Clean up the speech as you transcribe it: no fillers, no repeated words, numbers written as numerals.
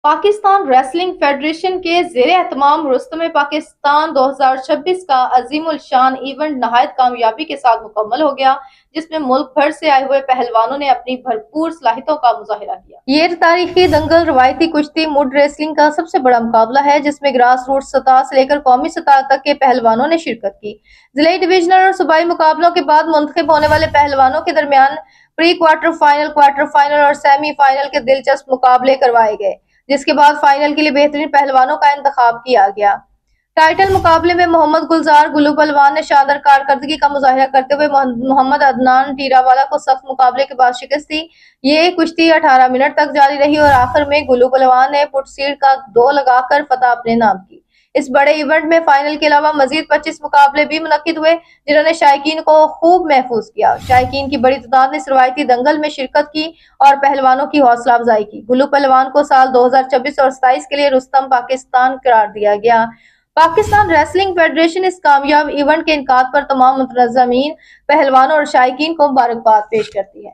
Pakistan wrestling federation के ज़ेर-एहतमाम रुस्तमे पाकिस्तान 2026 का अजीम उल शान इवेंट नहायत कामयाबी के साथ मुकम्मल हो गया, जिसमें मुल्क भर से आए हुए पहलवानों ने अपनी भरपूर सलाहियतों का मुजाहिरा किया। ये तारीखी दंगल रवायती कुश्ती मुड रेसलिंग का सबसे बड़ा मुकाबला है, जिसमें ग्रास रूट सतह से लेकर कौमी सतह तक के पहलवानों ने शिरकत की। जिलाई डिविजनल और सूबाई मुकाबलों के बाद मुंतखब होने वाले पहलवानों के दरमियान प्री क्वार्टर फाइनल और सेमी फाइनल के दिलचस्प मुकाबले करवाए गए, जिसके बाद फाइनल के लिए बेहतरीन पहलवानों का इंतखाब किया गया। टाइटल मुकाबले में मोहम्मद गुलजार गुल्लू पहलवान ने शानदार कारकर्दगी का मुजाहिरा करते हुए मोहम्मद अदनान टीरावाला को सख्त मुकाबले के बाद शिकस्त दी। ये कुश्ती 18 मिनट तक जारी रही और आखिर में गुल्लू पहलवान ने पुटसीड का 2 लगाकर फतह अपने नाम की। इस बड़े इवेंट में फाइनल के अलावा मजीद 25 मुकाबले भी मुनक्किद हुए, जिन्होंने शायकीन को खूब महफूज किया। शायकीन की बड़ी तादाद ने इस रवायती दंगल में शिरकत की और पहलवानों की हौसला अफजाई की। गुल्लू पहलवान को साल 2026 और 27 के लिए रुस्तम पाकिस्तान करार दिया गया। पाकिस्तान रेसलिंग फेडरेशन इस कामयाब इवेंट के इनकाद पर तमाम मुतनज़्ज़मीन, पहलवानों और शायकीन को मुबारकबाद पेश करती है।